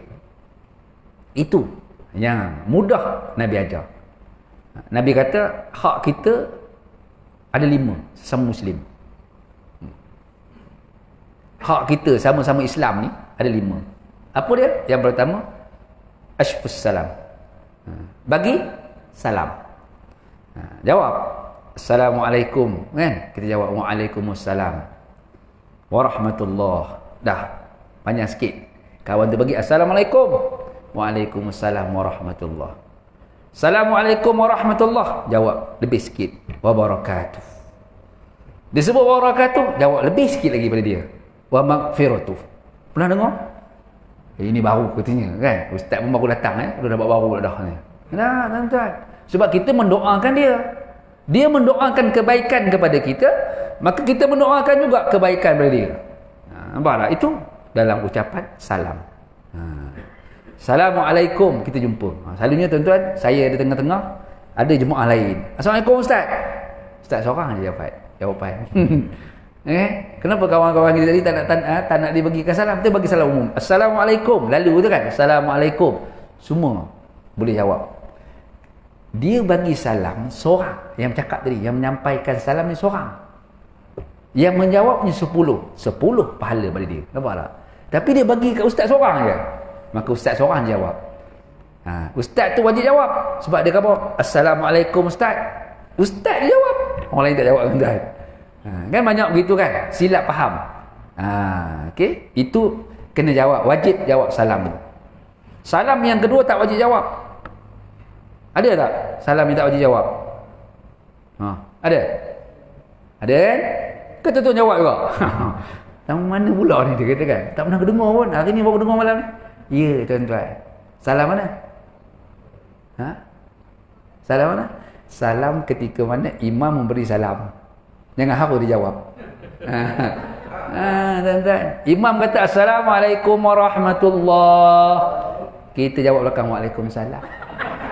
Itu yang mudah Nabi ajar. Nabi kata hak kita ada 5 sesama muslim. Hak kita sama-sama Islam ni ada 5. Apa dia? Yang pertama, ashfus salam. Bagi salam. Jawab Assalamualaikum, kan? Kita jawab Waalaikumsalam warahmatullah. Dah panjang sikit. Kawan tu bagi Assalamualaikum, Waalaikumsalam warahmatullah. Assalamualaikum warahmatullah, jawab lebih sikit, wabarakatuh. Dia sebut wabarakatuh, jawab lebih sikit lagi pada dia, wa maghfiratuh. Pernah dengar? Ini baru katanya, kan? Ustaz pun baru datang, dah dapat baru dah ni. Nah, tuan-tuan. Sebab kita mendoakan dia. Dia mendoakan kebaikan kepada kita, maka kita mendoakan juga kebaikan kepada dia. Nampak tak? Itu dalam ucapan salam. Assalamualaikum, kita jumpa. Selalunya tuan-tuan, saya di tengah-tengah, ada jemaah lain. Assalamualaikum Ustaz. Ustaz seorang je jawapan. Kenapa kawan-kawan kita tadi tak nak dibagikan salam? Kita bagi salam umum. Assalamualaikum. Lalu tu kan, Assalamualaikum. Semua boleh jawab. Dia bagi salam seorang yang bercakap tadi, yang menyampaikan salam ni seorang. Yang menjawabnya 10 pahala pada dia. Nampak tak? Tapi dia bagi kat ustaz seorang je. Maka ustaz seorang jawab. Ustaz tu wajib jawab. Sebab dia kata, Assalamualaikum Ustaz. Ustaz dia jawab. Orang lain tak jawab tuan. Kan banyak begitu kan? Silap faham. Okey, itu kena jawab. Wajib jawab salam tu. Salam yang kedua tak wajib jawab. Ada tak salam yang tak wajib jawab? Ada? Ada kan? Kata tu jawab juga. Yang mana pula ni dia kata kan? Tak pernah kedengar pun. Hari ni baru dengar malam ni. Ya tuan-tuan. Salam mana? Salam mana? Salam ketika mana imam memberi salam. Jangan harus dijawab. Tuan-tuan. Imam kata Assalamualaikum warahmatullahi. Kita jawab belakang Waalaikumsalam.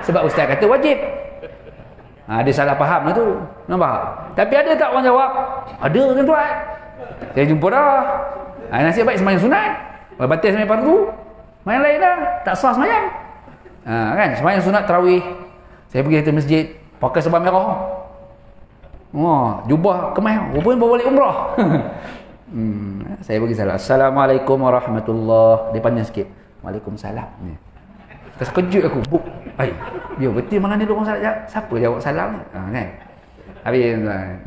Sebab ustaz kata wajib. Dia salah faham lah tu. Nampak? Tapi ada tak orang jawab? Ada tuan-tuan. Saya jumpa dah. Nasib baik semayang sunat. Batal semayang fardu. Semayang lain dah. Tak sah semayang. Kan? Semayang sunat tarawih. Saya pergi ke masjid. Pakai serban merah. Jubah kemas. Rupanya bawa balik umrah. Saya bagi salam. Assalamualaikum warahmatullahi. Dia panjang sikit. Waalaikumsalam. Terkejut aku. Dia betul mana ni orang salam. Siapa jawab salam ni? Kan? Habis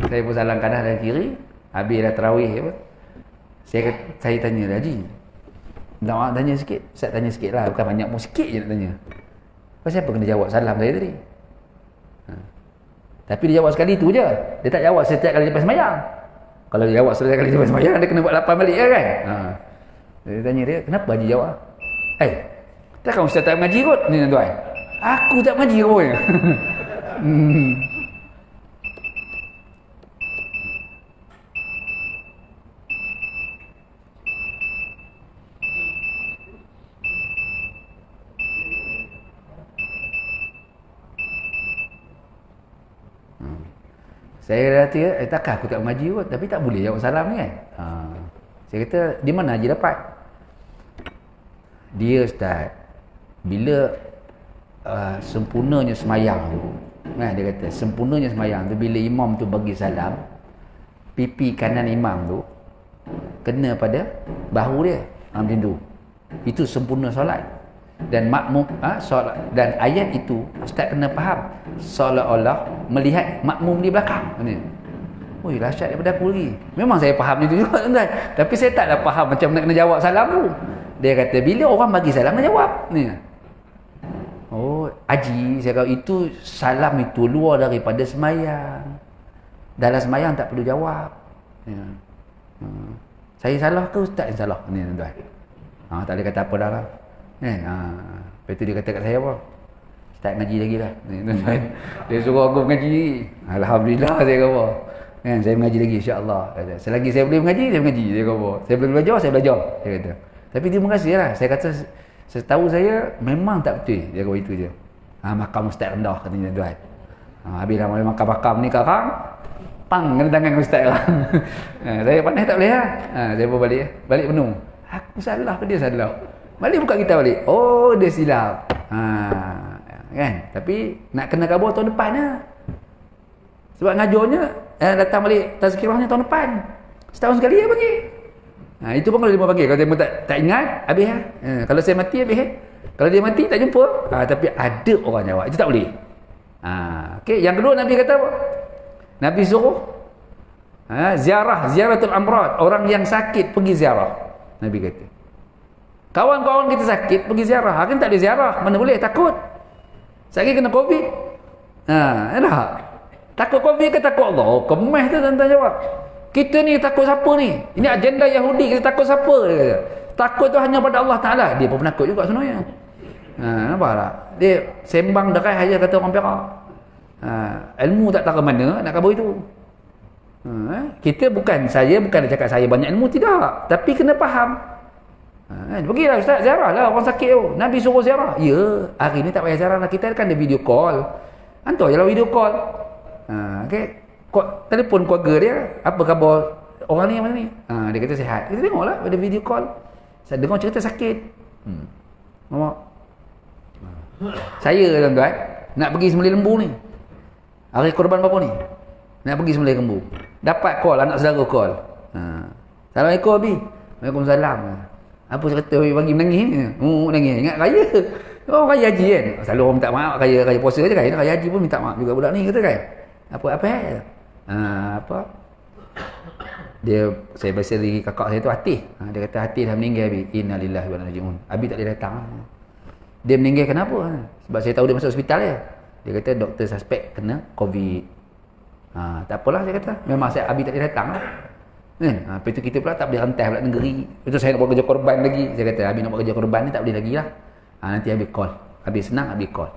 saya pun salam kanan dan kiri. Habis dah tarawih apa. Saya tanya dia, Haji. Nak tanya sikit. Ustaz tanya sikit lah. Bukan banyak pun, sikit je nak tanya. Pasal apa kena jawab salam saya tadi? Tapi dia jawab sekali tu je. Dia tak jawab setiap kali lepas sembahyang. Kalau dia jawab setiap kali lepas sembahyang, dia kena buat 8 balik kan? Dia tanya dia, kenapa Haji jawab? Takkan Ustaz tak mengaji kot? Ni tuan. Aku tak mengaji kot. Saya kata, takkan aku tak mengaji kot, tapi tak boleh jawab salam ni kan? Saya kata, di mana Haji dapat? Dia Ustaz, bila sempurnanya semayang tu, dia kata, sempurnanya semayang tu, bila imam tu bagi salam, pipi kanan imam tu, kena pada bahu dia, macam tu. Itu sempurna solat. Dan makmum solat, dan ayat itu ustaz kena faham seolah-olah melihat makmum di belakang ni. Oi, dahsyat daripada aku lagi. Memang saya faham itu juga tuan-tuan, tapi saya taklah faham macam nak kena jawab salam tu. Dia kata bila orang bagi salam nak jawab ni. Haji, saya kata itu salam itu luar daripada semayang. Dalam semayang tak perlu jawab. Saya salah ke ustaz yang salah ni tuan-tuan? Tak boleh kata apa dah lah. Lepas tu dia kata kat saya apa? Ustaz ngaji lagi lah. Dia suruh aku mengaji. Alhamdulillah saya kata. Saya mengaji lagi insya-Allah. Selagi saya boleh mengaji, saya mengaji. Dia kata. Saya boleh belajar, saya belajar. Dia kata. Tapi terima kasih lah. Saya kata setahu saya memang tak betul. Dia kata itu je. Makam ustaz rendah katanya tuan. Habis dah makam-makam ni sekarang pang kena tangan ustaz lah. Saya pandai tak boleh lah. Saya pun balik penuh. Aku salah ke dia salah? Balik buka kita balik. Dia silap. Kan? Tapi nak kena khabar tahun depan lah. Sebab ngajarnya datang balik tazkirahnya tahun depan. Setahun sekali dia bagi. Itu pun kalau dia mau bagi. Kalau dia tak ingat, habis lah. Kalau saya mati, habis lah. Kalau dia mati, tak jumpa. Tapi ada orang jawab. Itu tak boleh. Okay. Yang kedua, Nabi kata apa? Nabi suruh ziaratul amrad. Orang yang sakit pergi ziarah. Nabi kata. Kawan-kawan kita sakit pergi ziarah. Kan tak boleh ziarah. Mana boleh? Takut. Sakit kena COVID. Takut COVID ke takut Allah? Kemas tu tuan-tuan jawab. Kita ni takut siapa ni? Ini agenda Yahudi. Kita takut siapa? Dia kata. Takut tu hanya pada Allah Ta'ala. Dia pun penakut juga sebenarnya. Nampak tak? Dia sembang derai saja kata orang Perak. Ilmu tak tahu ke mana nak khabar itu. Kita bukan nak cakap saya banyak ilmu. Tidak. Tapi kena faham. Pergilah ustaz, ziarah lah orang sakit tu. Nabi suruh ziarah. Ya, hari ni tak payah ziarah lah. Kita kan ada video call. Hantar je lah video call. Okay. Telefon keluarga dia, apa khabar orang ni, mana ni? Dia kata sihat. Kita tengoklah ada video call. Saya dengar cerita sakit. Nampak? Saya tuan-tuan nak pergi sembelih lembu ni. Hari korban berapa ni? Nak pergi sembelih lembu. Dapat call, anak saudara call. Assalamualaikum Abi. Waalaikumsalam. Apa cerita bagi menangis ni? Nangis. Ingat raya. Oh, raya haji kan? Selalu orang minta maaf raya puasa je kan. Raya haji pun minta maaf juga budak ni kata kan. Apa saya baca dari kakak saya tu Atih. Dia kata Atih dah meninggal Abi. Innalillahi wa inna ilaihi raji'un. Abi tak boleh datang. Dia meninggal kenapa? Sebab saya tahu dia masuk hospital dia. Dia kata doktor suspek kena COVID. Tak apalah saya kata. Memang Abi tak boleh datang lah. Kan? Lepas itu kita pula tak boleh rentas pula negeri. Lepas itu saya nak buat kerja korban lagi. Saya kata Abi nak buat kerja korban ni tak boleh lagi lah. Nanti Abi call. Abi senang Abi call.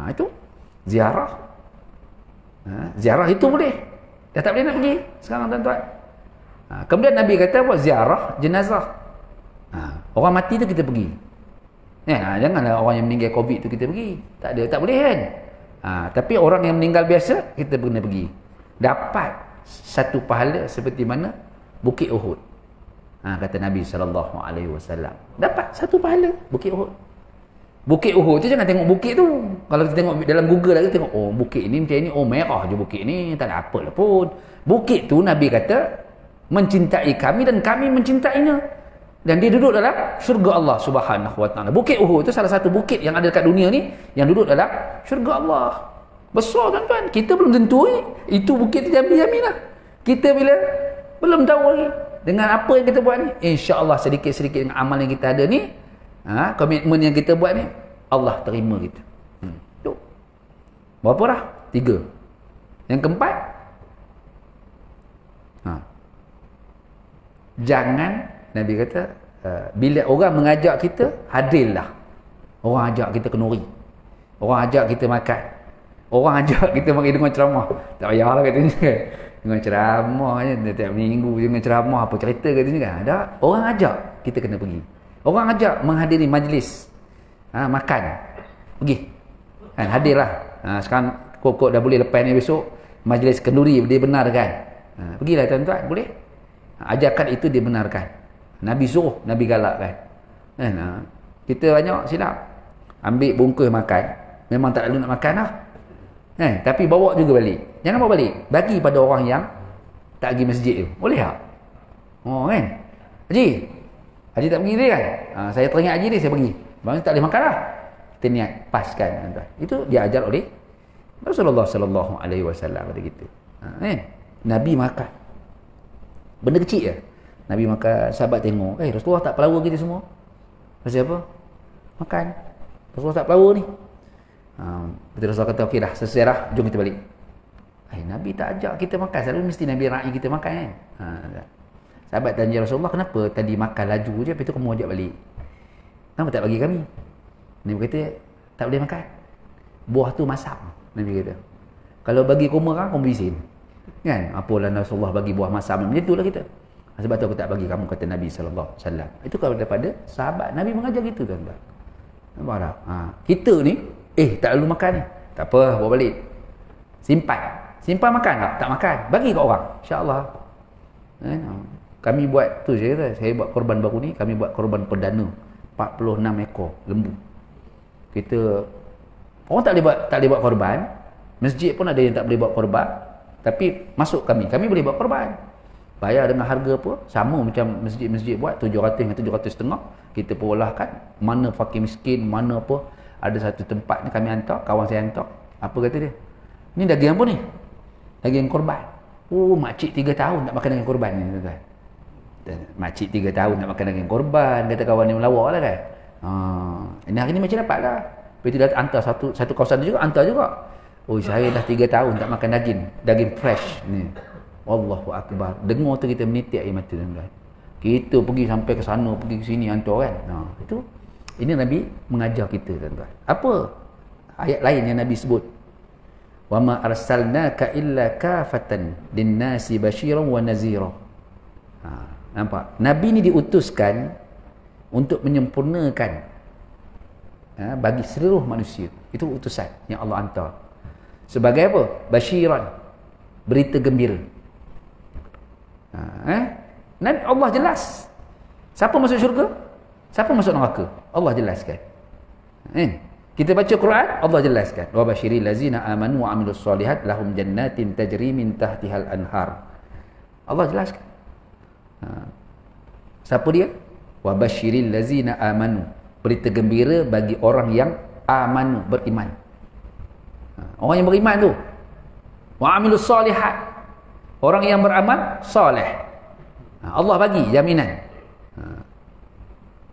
Itu ziarah. Ziarah itu boleh. Dah tak boleh nak pergi sekarang tuan-tuan. Kemudian Nabi kata buat ziarah jenazah. Orang mati tu kita pergi. Janganlah orang yang meninggal COVID tu kita pergi. Tak boleh kan. Tapi orang yang meninggal biasa kita kena pergi. Dapat satu pahala seperti mana Bukit Uhud. Kata Nabi SAW. Dapat satu pahala Bukit Uhud. Bukit Uhud tu jangan tengok bukit tu. Kalau kita tengok dalam Google lagi tengok bukit ni macam ni, merah je bukit ni, tak ada apa lah pun. Bukit tu Nabi kata mencintai kami dan kami mencintainya. Dan dia duduk dalam syurga Allah Subhanahu Wa Taala. Bukit Uhud tu salah satu bukit yang ada dekat dunia ni yang duduk dalam syurga Allah. Besar tuan-tuan. Kita belum tentu itu bukit tu jamin lah. Kita bila belum tahu lagi dengan apa yang kita buat ni, insya-Allah sedikit-sedikit dengan amal yang kita ada ni, komitmen yang kita buat ni, Allah terima kita. Tu. Berapa dah? 3. Yang keempat, jangan, Nabi kata, bila orang mengajak kita, hadirlah. Orang ajak kita kenuri. Orang ajak kita makan. Orang ajak kita pergi dengar ceramah. Tak payahlah katanya kan. Dengar ceramah je. Tiap minggu dengar ceramah. Apa cerita katanya kan. Ada. Orang ajak kita kena pergi. Orang ajak menghadiri majlis. Makan. Pergi. Kan, hadirlah. Sekarang kok dah boleh lepas ni besok. Majlis kenduri dia benarkan. Pergilah tuan-tuan. Boleh. Ajakan itu dibenarkan. Nabi suruh. Nabi galakkan. Kita banyak silap. Ambil bungkus makan. Memang tak lalu nak makan lah. Tapi bawa juga balik. Jangan bawa balik. Bagi pada orang yang tak pergi masjid tu. Boleh tak? Kan? Haji tak pergi dia kan? Saya teringat haji dia, saya pergi. Bang tak boleh makan lah. Kita niat paskan. Itu diajar oleh Rasulullah sallallahu alaihi wasallam kata kita. Nabi makan. Benda kecil je. Nabi makan, sahabat tengok. Rasulullah tak pelawa kita semua. Pasal apa? Makan. Rasulullah tak pelawa ni. Betul Rasulullah kata, okey dah, selesai dah, jom kita balik. Nabi tak ajak kita makan. Selalu mesti Nabi ra'i kita makan kan. Sahabat tanya Rasulullah, kenapa tadi makan laju je, lepas tu kamu ajak balik? Kenapa tak bagi kami? Nabi kata, tak boleh makan. Buah tu masam. Nabi kata, kalau bagi kau merah, kau bisin. Kan? Apalah Rasulullah bagi buah masam. Macam itulah kita. Sebab tu aku tak bagi kamu, kata Nabi SAW. Itu kalau daripada sahabat. Nabi mengajar gitu tuan-tuan. Nampak tak? Kita ni, tak lalu makan ni. Tak apa, bawa balik. Simpan makan tak? Tak makan. Bagi kat orang. InsyaAllah. Kami buat, tu saya kata, saya buat korban baru ni, kami buat korban perdana. 46 ekor lembu. Kita, orang tak boleh buat korban. Masjid pun ada yang tak boleh buat korban. Tapi masuk kami boleh buat korban. Bayar dengan harga apa? Sama macam masjid-masjid buat, 700 dengan 750. Kita perolahkan, mana fakir miskin, mana apa. Ada satu tempat ni kami hantar, kawan saya hantar. Apa kata dia? Ni daging apa ni? Daging korban. Makcik 3 tahun nak makan daging korban ni. Makcik 3 tahun nak makan daging korban. Kata kawan ni melawak lah kan. Ini hari ni macam dapat lah. Lepas tu dah hantar satu kawasan tu juga, hantar juga. Saya dah 3 tahun tak makan daging fresh ni. Allahu Akbar. Dengar tu kita menitik air mata tuan-tuan. Kita pergi sampai ke sana, pergi ke sini hantar kan. Itu ini Nabi mengajar kita tuan-tuan. Apa ayat lain yang Nabi sebut? Wa ma arsalnaka illa kafatan lin-nasi basyiran wa nazira. Nampak? Nabi ni diutuskan untuk menyempurnakan bagi seluruh manusia. Itu utusan yang Allah hantar. Sebagai apa? Basyiran, berita gembira. Dan Allah jelas. Siapa masuk syurga? Siapa masuk neraka? Allah jelaskan. Kita baca Quran, Allah jelaskan. Wa basyiril ladzina amanu wa amilus solihat lahum jannatin tajri min tahtihal anhar. Allah jelaskan. Siapa dia? Wa basyiril ladzina amanu. Berita gembira bagi orang yang amanu, beriman. Orang yang beriman tu. Wa amilus solihat. Orang yang beramal soleh. Allah bagi jaminan.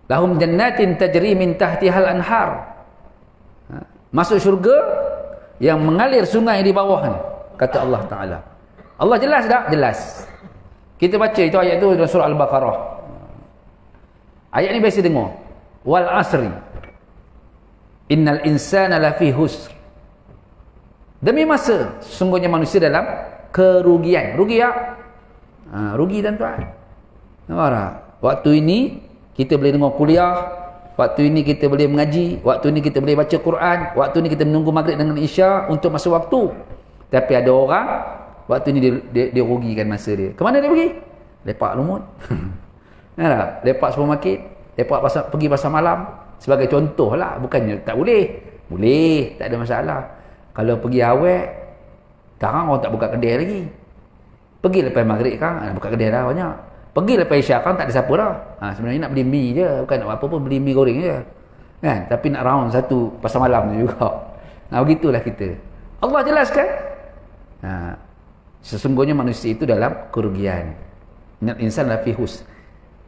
Lahum jannatin tajri min tahtihal anhar. Masuk syurga yang mengalir sungai di bawahnya, kata Allah Ta'ala. Allah jelas tak? Jelas. Kita baca itu ayat itu dalam surah Al-Baqarah. Ayat ni biasa dengar. Wal asri innal insana lafi husr. Demi masa, sesungguhnya manusia dalam kerugian. Rugi tak? Rugi tuan-tuan. Nampak? Waktu ini kita boleh dengar kuliah, waktu ini kita boleh mengaji, waktu ini kita boleh baca Quran, waktu ini kita menunggu maghrib dengan isya untuk masa waktu. Tapi ada orang waktu ini dia rugikan masa dia. Ke mana dia pergi? Lepak lumut. Lepak supermarket, lepak pergi pasar malam. Sebagai contoh lah, bukannya tak boleh. Boleh, tak ada masalah. Kalau pergi awet, sekarang orang tak buka kedai lagi. Pergi lepas maghrib kan, buka kedai dah banyak. Pergi lepas isyak kan tak ada siapa dah. Sebenarnya nak beli mi je, bukan nak apa pun, beli mi goreng je. Kan? Tapi nak round satu pasar malam tu juga. Begitulah kita. Allah jelaskan. Sesungguhnya manusia itu dalam kerugian. Innal insana lafi husr.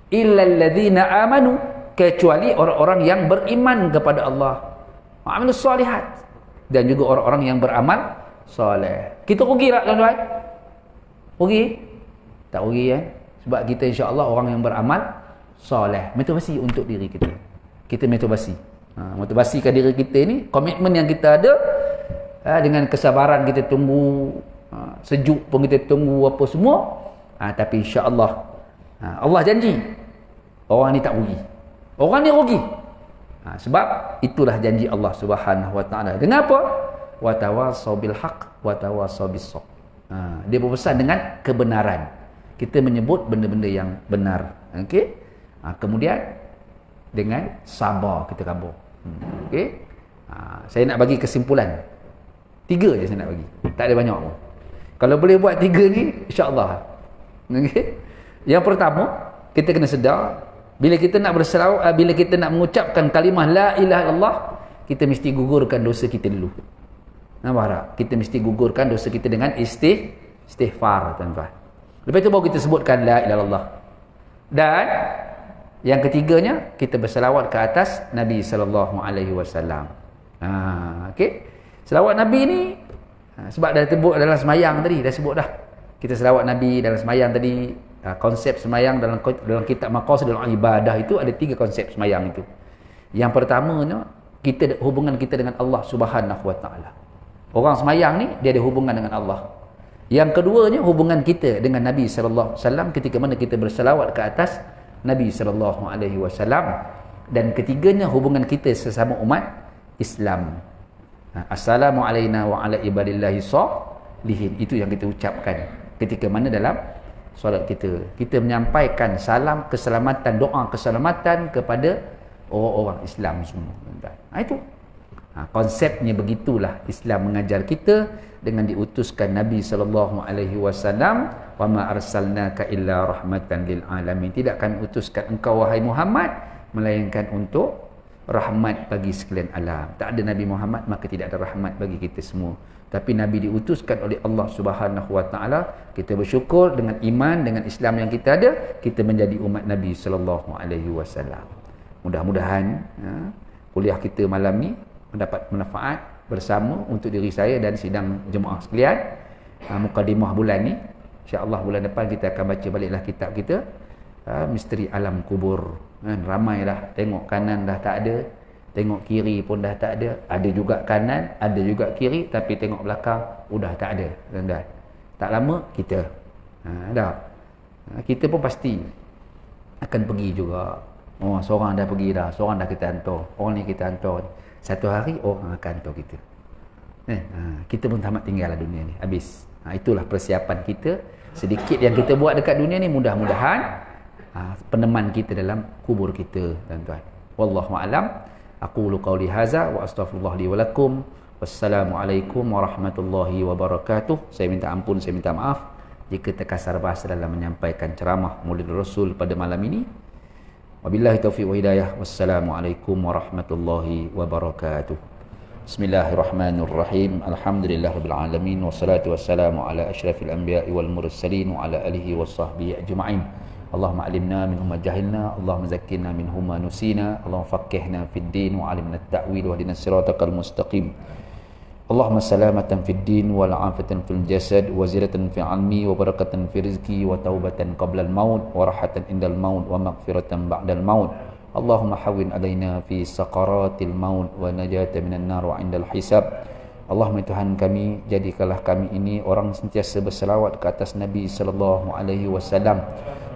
Illal ladzina amanu, kecuali orang-orang yang beriman kepada Allah. Wa amilus solihat. Dan juga orang-orang yang beramal soleh. Kita rugi tak tuan-tuan? Rugi? Tak rugi kan? Sebab kita insya-Allah orang yang beramal soleh. Motivasi untuk diri kita. Kita motivasi. Motivasikan diri kita ni, komitmen yang kita ada, dengan kesabaran kita tunggu, sejuk pun kita tunggu apa semua. Tapi insya-Allah Allah janji orang ni tak rugi. Orang ni rugi. Sebab itulah janji Allah Subhanahu wa taala. Dengan apa? Wa tawassaw bil haqq wa tawassaw bis sabr. Dia berpesan dengan kebenaran. Kita menyebut benda-benda yang benar. Okey? Kemudian dengan sabar kita kabur. Okey? Saya nak bagi kesimpulan. 3 je saya nak bagi. Tak ada banyak pun. Kalau boleh buat 3 ni, insya-Allah. Okey? Yang pertama, kita kena sedar bila kita nak berselawat, bila kita nak mengucapkan kalimah la ilaha illallah, kita mesti gugurkan dosa kita dulu. Nampak tak? Kita mesti gugurkan dosa kita dengan istighfar, tuan-tuan. Lepas itu baru kita sebutkan la ilaha illallah. Dan yang ketiganya, kita berselawat ke atas Nabi sallallahu alaihi wasallam. Okey. Selawat Nabi ni sebab dah sebut dalam semayang tadi, dah sebut dah. Kita selawat Nabi dalam semayang tadi. Konsep semayang dalam kitab Maqasidul Ibadah itu ada 3 konsep semayang itu. Yang pertamanya, hubungan kita dengan Allah Subhanahu wa taala. Orang semayang ni dia ada hubungan dengan Allah. Yang keduanya, hubungan kita dengan Nabi sallallahu alaihi wasallam ketika mana kita berselawat ke atas Nabi sallallahu alaihi wasallam. Dan ketiganya, hubungan kita sesama umat Islam. Assalamu alayna wa ala ibadillahi sholihin. Itu yang kita ucapkan ketika mana dalam solat kita menyampaikan salam keselamatan, doa keselamatan kepada orang-orang Islam semua. Itu konsepnya, begitulah Islam mengajar kita dengan diutuskan Nabi sallallahu alaihi wasallam. Wa ma arsalnaka illa rahmatan lil alamin. Tidak kami utuskan engkau wahai Muhammad melainkan untuk rahmat bagi sekalian alam. Tak ada Nabi Muhammad, maka tidak ada rahmat bagi kita semua. Tapi Nabi diutuskan oleh Allah Subhanahu wa taala. Kita bersyukur dengan iman, dengan Islam yang kita ada, kita menjadi umat Nabi sallallahu alaihi wasallam. Mudah-mudahan kuliah kita malam ni mendapat manfaat bersama untuk diri saya dan sidang jemaah sekalian. Mukadimah bulan ni, insya-Allah bulan depan kita akan baca baliklah kitab kita, Misteri Alam Kubur. Ramai dah tengok kanan dah tak ada, tengok kiri pun dah tak ada. Ada juga kanan, ada juga kiri, tapi tengok belakang udah tak ada. Dan tak lama kita kita pun pasti akan pergi juga. Oh, seorang dah pergi dah, seorang dah kita hantar, orang ni kita hantar. Satu hari orang akan hantar kita. Kita pun tamat tinggal lah dunia ni, habis. Itulah persiapan kita. Sedikit yang kita buat dekat dunia ni, mudah-mudahan peneman kita dalam kubur kita, tuan-tuan. Wallahu a'lam. Aqulu qawli hadza wa astaghfirullah li wa lakum. Wassalamualaikum warahmatullahi wabarakatuh. Saya minta ampun, saya minta maaf jika terkasar bahasa dalam menyampaikan ceramah Maulid Rasul pada malam ini. Wabillahi taufiq wa hidayah. Wassalamualaikum warahmatullahi wabarakatuh. Bismillahirrahmanirrahim. Alhamdulillahirabbil alamin wassalatu wassalamu ala asyrafil anbiya'i wal mursalin wa ala alihi washabbihi ajma'in. Allahumma alimna minhum ma jahilna, Allahumma zakkina minhum ma nusina, Allahumma faqqihna fid din wa alimna at-ta'wil wa hdinas siratal mustaqim. Allahumma salamatan fid din wal afatan fil jasad wa ziratan fil ilmi wa barakatan fi rizqi wa taubatan qabla al maut wa rahatan indal maut wa maghfiratan ba'dal maut. Allahumma hawwin alaina fi saqaratil maut wa najatan minan nar wa indal hisab. Allahumma Tuhan kami, jadikanlah kami ini orang sentiasa berselawat ke atas Nabi sallallahu alaihi wasallam,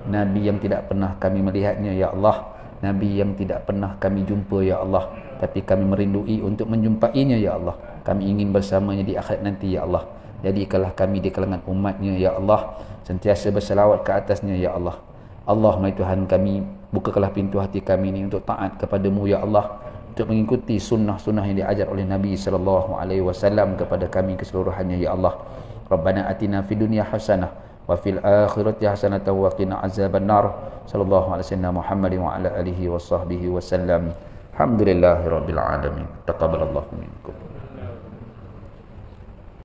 Nabi yang tidak pernah kami melihatnya ya Allah, Nabi yang tidak pernah kami jumpa ya Allah, tapi kami merindui untuk menjumpainya ya Allah. Kami ingin bersamanya di akhirat nanti ya Allah. Jadikanlah kami di kalangan umatnya ya Allah, sentiasa berselawat ke atasnya ya Allah. Allahumma Tuhan kami, bukakanlah pintu hati kami ini untuk taat kepadamu ya Allah, untuk mengikuti sunnah-sunnah yang diajar oleh Nabi sallallahu alaihi wasallam kepada kami keseluruhannya ya Allah. Rabbana atina fid dunya hasanah wa fil akhirati hasanah wa qina azaban nar. Sallallahu alaihi wasallam Muhammadin wa ala alihi washabbihi wasallam. Alhamdulillahirabbil alamin. Taqabbalallahu minkum.